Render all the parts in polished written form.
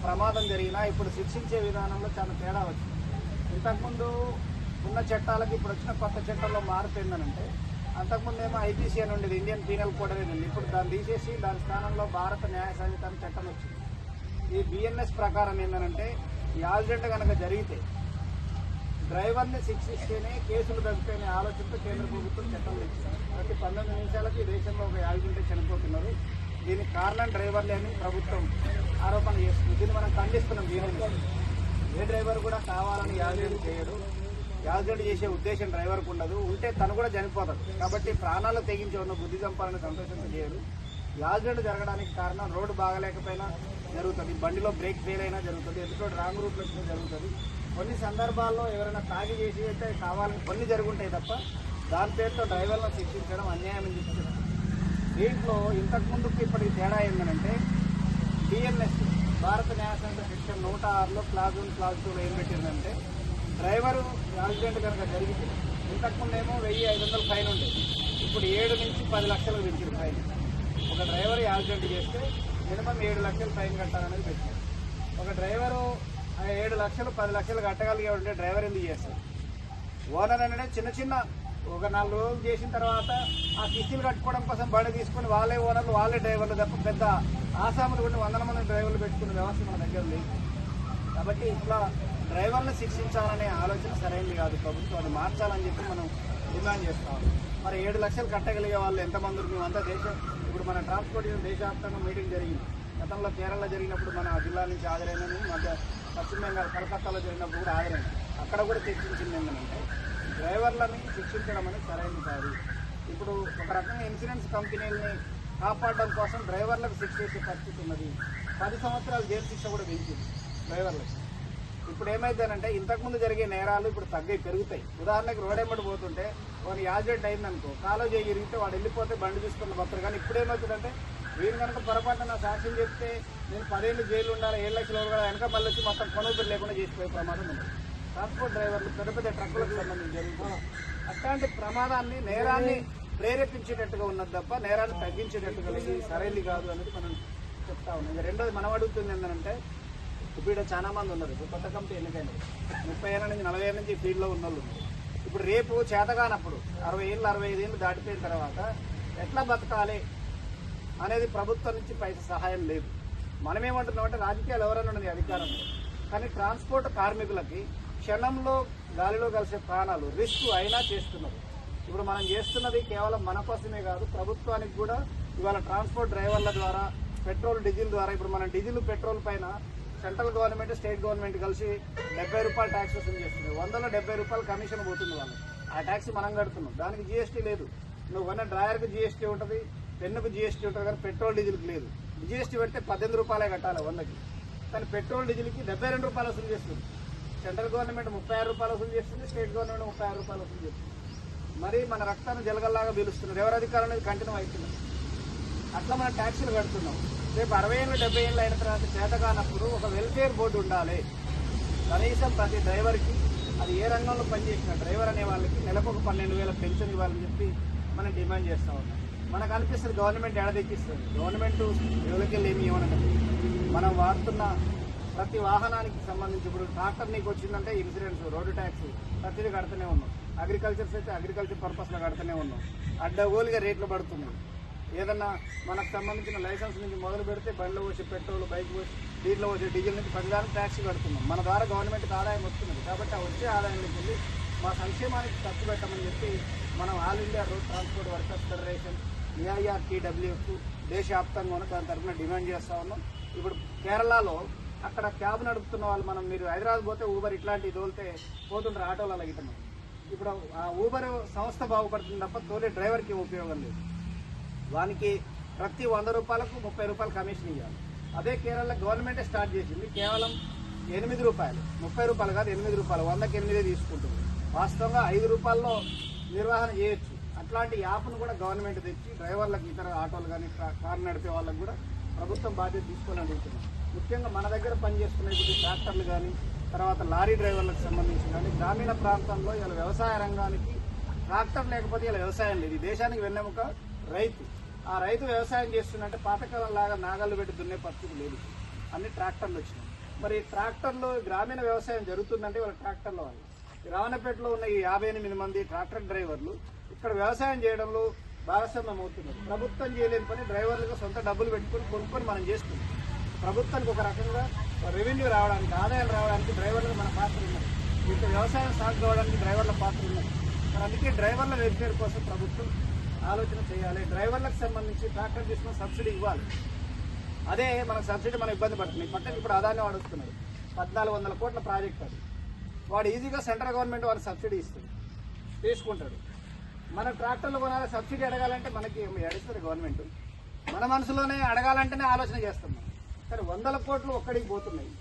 ప్రమాదం జరిగినా ఇప్పుడు శిక్షించే విధానంలో చాలా తేడా వచ్చింది. ఇంతకుముందు ఉన్న చట్టాలకు ఇప్పుడు వచ్చిన కొత్త చట్టాల్లో మార్పు ఏంటంటే, అంతకుముందు ఏమో ఐపీసీ అని ఉండేది, ఇండియన్ పీనల్ కోడ్ అనేది ఉంది. ఇప్పుడు దాన్ని తీసేసి దాని స్థానంలో భారత న్యాయ సంహిత అని చట్టం వచ్చింది. ఈ బిఎన్ఎస్ ప్రకారం ఏంటంటే, ఈ యాక్సిడెంట్ కనుక జరిగితే డ్రైవర్ని శిక్షిస్తేనే కేసులు తగ్గుతాయనే ఆలోచనతో కేంద్ర ప్రభుత్వం చట్టం తెచ్చింది. ప్రతి 12 నిమిషాలకి దేశంలో ఒక యాక్సిడెంట్ చనిపోతున్నారు. దీనికి కారణం డ్రైవర్లే అని ప్రభుత్వం ఆరోపణ చేస్తుంది. దీన్ని మనం ఖండిస్తున్నాం. దీనిని ఏ డ్రైవర్ కూడా కావాలని యాక్సిడెంట్ చేయడు. యాక్సిడెంట్ చేసే ఉద్దేశం డ్రైవర్కు ఉండదు. ఉంటే తను కూడా చనిపోతాడు. కాబట్టి ప్రాణాలు తెగించి ఉన్న బుద్ధి చంపాలని సంతోషంతో చేయడు. యాక్సిడెంట్ జరగడానికి కారణం రోడ్డు బాగలేకపోయినా జరుగుతుంది, బండిలో బ్రేక్ ఫెయిల్ అయినా జరుగుతుంది, ఎదుటోడు రాంగ్ రూట్లో వచ్చినా జరుగుతుంది. కొన్ని సందర్భాల్లో ఎవరైనా తాగి చేసి అయితే కావాలని కొన్ని జరుగుంటాయి తప్ప దాని పేరుతో డ్రైవర్లను శిక్షించడం అన్యాయం అని చెప్తున్నారు. దీంట్లో ఇంతకుముందుకు ఇప్పటికి తేడా ఏంటంటే, బిఎన్ఎస్ భారత న్యాయ సంహిత సెక్షన్ 106లో క్లాజ్ 1 క్లాజ్ 2లో ఏం పెట్టిందంటే, డ్రైవరు యాక్సిడెంట్ కనుక జరిగితే ఇంతకుముందేమో 1500 ఫైన్ ఉండేది. ఇప్పుడు 7 నుంచి 10 లక్షలకు పెంచారు ఫైన్. ఒక డ్రైవర్ యాక్సిడెంట్ చేస్తే మినిమం 7 లక్షలు ఫైన్ కట్టాలనేది పెట్టారు. ఒక డ్రైవరు 7 లక్షలు 10 లక్షలు కట్టగలిగే ఉంటే డ్రైవర్ ఎందుకు చేస్తారు? ఓనర్ అంటే చిన్న చిన్న ఒక 4 రోజులు చేసిన తర్వాత ఆ కిస్తీలు కట్టుకోవడం కోసం బండి తీసుకుని వాళ్ళే ఓనర్లు వాళ్ళే డ్రైవర్లు తప్ప పెద్ద ఆసాములు కూడా 100 మంది డ్రైవర్లు పెట్టుకునే వ్యవస్థ మన దగ్గర లేదు. కాబట్టి ఇట్లా డ్రైవర్లు శిక్షించాలనే ఆలోచన సరైనది కాదు. ప్రభుత్వం అది మార్చాలని చెప్పి మనం డిమాండ్ చేస్తాం. మరి 7 లక్షలు కట్టగలిగే వాళ్ళు ఎంతమంది? మేమంతా ఇప్పుడు మన ట్రాన్స్పోర్టేషన్ దేశవ్యాప్తంగా మీటింగ్ జరిగింది. గతంలో కేరళ జరిగినప్పుడు మన జిల్లా నుంచి హాజరైనని, మధ్య పశ్చిమ బెంగాల్ కలకత్తాలో జరిగినప్పుడు కూడా హాజరైంది. అక్కడ కూడా చర్చించింది ఏంటంటే, డ్రైవర్లని శిక్షించడం అనేది సరైనది కాదు. ఇప్పుడు ఒక రకంగా ఇన్సూరెన్స్ కంపెనీలని కాపాడడం కోసం డ్రైవర్లకు శిక్ష చేసే పరిస్థితి ఉన్నది. 10 సంవత్సరాలు జైలు శిక్ష కూడా పెంచింది డ్రైవర్లకు. ఇప్పుడు ఏమైందనంటే, ఇంతకుముందు జరిగే నేరాలు ఇప్పుడు పెరుగుతాయి. ఉదాహరణకి రోడ్ ఎమ్మడి పోతుంటే వాడు యాక్సిడెంట్ అయిందనుకో, కాలో జరిగితే వాడు వెళ్ళిపోతే బండి తీసుకున్న బతారు. కానీ ఇప్పుడు ఏమవుతుందంటే, వీరు కనుక పొరపాటున సాక్ష్యం చెప్తే నేను 10 ఏళ్ళు జైలు ఉండాలి, 7 లక్షలు కూడా వెనక మళ్ళీ వచ్చి మొత్తం కొనుగోలు లేకుండా చేసిపోయే ప్రమాదం ఉంది. ట్రాన్స్పోర్ట్ డ్రైవర్లు పెద్ద పెద్ద ట్రక్కులకు సంబంధించి జరుగుతుంది. అట్లాంటి ప్రమాదాన్ని, నేరాన్ని ప్రేరేపించేటట్టుగా ఉన్నది తప్ప నేరాన్ని తగ్గించేటట్టుగా ఇది సరైనది కాదు అనేది మనం చెప్తా ఉన్నాం. ఇంకా రెండోది మనం అడుగుతుంది ఏంటంటే, ఇప్పుడు చాలా మంది ఉన్నారు. ఇప్పుడు కొత్త కమిటీ ఎన్నికైనది 30 ఏళ్ళ నుంచి 40 ఏళ్ళ నుంచి ఈ ఫీల్డ్లో ఉన్న వాళ్ళు ఉన్నారు. ఇప్పుడు రేపు చేతగానప్పుడు 60 ఏళ్ళు 65 ఏళ్ళు దాటిపోయిన తర్వాత ఎట్లా బతకాలి అనేది ప్రభుత్వం నుంచి పైసా సహాయం లేదు. మనమేమంటున్నామంటే, రాజకీయాలు ఎవరైనా ఉన్నది అధికారం, కానీ ట్రాన్స్పోర్ట్ కార్మికులకి క్షణంలో గాలిలో కలిసే ప్రాణాలు రిస్క్ అయినా చేస్తున్నారు. ఇప్పుడు మనం చేస్తున్నది కేవలం మన కోసమే కాదు, ప్రభుత్వానికి కూడా. ఇవాళ ట్రాన్స్పోర్ట్ డ్రైవర్ల ద్వారా, పెట్రోల్ డీజిల్ ద్వారా, ఇప్పుడు మనం డీజిల్ పెట్రోల్ పైన సెంట్రల్ గవర్నమెంట్ స్టేట్ గవర్నమెంట్ కలిసి 70 రూపాయలు ట్యాక్స్ వసూలు చేస్తుంది. 100లో 70 రూపాయలు కమిషన్ పోతుంది వాళ్ళకి. ఆ ట్యాక్స్ మనం కడుతున్నాం. దానికి జీఎస్టీ లేదు. నువ్వు కొన్న డ్రైవర్కి జీఎస్టీ ఉంటుంది, పెన్నుకు జీఎస్టీ ఉంటుంది, కానీ పెట్రోల్ డీజిల్కి లేదు. జీఎస్టీ పెడితే 18 రూపాయలే కట్టాలి 100కి. కానీ పెట్రోల్ డీజిల్కి 72 రూపాయలు వసూలు చేస్తుంది. సెంట్రల్ గవర్నమెంట్ 36 రూపాయలు వసూలు చేస్తుంది, స్టేట్ గవర్నమెంట్ 36 రూపాయలు వసూలు చేస్తుంది. మరి మన రక్తాన్ని జలగల్లాగా పీలుస్తున్నారు. ఎవరి అధికారం అనేది కంటిన్యూ అవుతున్నారు. అట్లా మనం ట్యాక్సీలు కడుతున్నాం. రేపు 60 ఏళ్ళు 70 ఏళ్ళు అయిన తర్వాత చేతగానప్పుడు ఒక వెల్ఫేర్ బోర్డు ఉండాలి. కనీసం ప్రతి డ్రైవర్కి, అది ఏ రంగంలో పనిచేసిన డ్రైవర్ అనే వాళ్ళకి నెలకు ఒక 12,000 పెన్షన్ ఇవ్వాలని చెప్పి మనం డిమాండ్ చేస్తూ ఉన్నాం. మనకు అనిపిస్తుంది గవర్నమెంట్ ఎడదెక్కిస్తుంది. గవర్నమెంట్ ఎవరికెళ్ళి ఏమి ఇవ్వనండి. మనం వాడుతున్న ప్రతి వాహనానికి సంబంధించి ఇప్పుడు ట్రాక్టర్ నీకు వచ్చిందంటే ఇన్సూరెన్స్, రోడ్డు ట్యాక్స్ ప్రతిదీ కడుతూనే ఉన్నాం. అగ్రికల్చర్స్ అయితే అగ్రికల్చర్ పర్పస్లో కడుతూనే ఉన్నాం. అడ్డగోలుగా రేట్లు పడుతున్నాయి. ఏదన్నా మనకు సంబంధించిన లైసెన్స్ నుంచి మొదలు పెడితే బండ్లో వచ్చే పెట్రోల్, బైక్ వచ్చి దీంట్లో వచ్చే డీజిల్ నుంచి ప్రతిదానికి ట్యాక్స్ కడుతున్నాం. మన ద్వారా గవర్నమెంట్కి ఆదాయం వస్తున్నది. కాబట్టి ఆ వచ్చే ఆదాయంలోకి వెళ్ళి మా సంక్షేమానికి ఖర్చు పెట్టమని చెప్పి మనం all India road transport workers federation AIRTWF దేశవ్యాప్తంగా ఉన్న దాని తరఫున డిమాండ్ చేస్తూ ఉన్నాం. ఇప్పుడు కేరళలో అక్కడ క్యాబ్ నడుపుతున్న వాళ్ళు, మీరు హైదరాబాద్ పోతే ఊబర్ ఇట్లాంటివి తోలితే పోతుంటారు ఆటోలు అలాగిస్తున్నాం. ఇప్పుడు ఆ ఊబర్ సంస్థ బాగుపడుతుంది తప్ప తోలే డ్రైవర్కి ఉపయోగం లేదు. వానికి ప్రతి 100 రూపాయలకు 30 రూపాయలు కమిషన్ ఇవ్వాలి. అదే కేరళ గవర్నమెంటే స్టార్ట్ చేసింది. కేవలం 8 రూపాయలు, 30 రూపాయలు కాదు 8 రూపాయలు, 100కి 8 తీసుకుంటుంది. వాస్తవంగా 5 రూపాయల్లో నిర్వహణ చేయొచ్చు. అట్లాంటి యాప్ను కూడా గవర్నమెంట్ తెచ్చి డ్రైవర్లకు, ఇతర ఆటోలు కానీ కారు నడిపే వాళ్ళకు కూడా ప్రభుత్వం బాధ్యత తీసుకొని అడుగుతున్నాం. ముఖ్యంగా మన దగ్గర పనిచేస్తున్న ఇప్పుడు ట్రాక్టర్లు కానీ, తర్వాత లారీ డ్రైవర్లకు సంబంధించి కానీ, గ్రామీణ ప్రాంతాల్లో ఇలా వ్యవసాయ రంగానికి ట్రాక్టర్ లేకపోతే ఇలా వ్యవసాయం లేదు. ఈ దేశానికి వెన్నెముక రైతు. ఆ రైతు వ్యవసాయం చేస్తున్నట్టే పాతకాలం లాగా నాగళ్ళు పెట్టి దున్నే పరిస్థితి లేదు. అన్ని ట్రాక్టర్లు వచ్చినాయి. మరి ట్రాక్టర్లు గ్రామీణ వ్యవసాయం జరుగుతుందంటే వాళ్ళ ట్రాక్టర్ల వల్ల. రావణపేటలో ఉన్న ఈ 58 మంది ట్రాక్టర్ డ్రైవర్లు ఇక్కడ వ్యవసాయం చేయడంలో భాగస్వామ్యం అవుతున్నారు. ప్రభుత్వం చేయలేని పని డ్రైవర్లుగా సొంత డబ్బులు పెట్టుకుని కొనుక్కొని మనం చేస్తున్నాం. ప్రభుత్వానికి ఒక రకంగా రెవెన్యూ రావడానికి, ఆదాయాలు రావడానికి డ్రైవర్లుగా మన పాత్ర ఉన్నది. ఇంత వ్యవసాయం సాగు కావడానికి డ్రైవర్ల పాత్ర ఉన్నది. మరి అందుకే డ్రైవర్ల వెల్ఫేర్ కోసం ప్రభుత్వం ఆలోచన చేయాలి. డ్రైవర్లకు సంబంధించి ట్రాక్టర్ తీసుకున్న సబ్సిడీ ఇవ్వాలి. అదే మన సబ్సిడీ మనం ఇబ్బంది పడుతుంది. పక్కన ఇప్పుడు అదాన్ని వాడు వస్తున్నాడు, 1400 కోట్ల ప్రాజెక్ట్ అది. వాడు ఈజీగా సెంట్రల్ గవర్నమెంట్ వాడు సబ్సిడీ ఇస్తుంది, తీసుకుంటాడు. మన ట్రాక్టర్లు కొనాలి, సబ్సిడీ అడగాలంటే మనకి అడుగుతుంది గవర్నమెంట్. మన మనసులోనే అడగాలంటేనే ఆలోచన చేస్తాం మనం. కానీ 100 కోట్లు ఒక్కడికి పోతున్నాయి.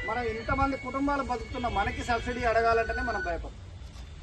మనం ఇంతమంది కుటుంబాలు బతుకుతున్న మనకి సబ్సిడీ అడగాలంటేనే మనం భయపడతాం.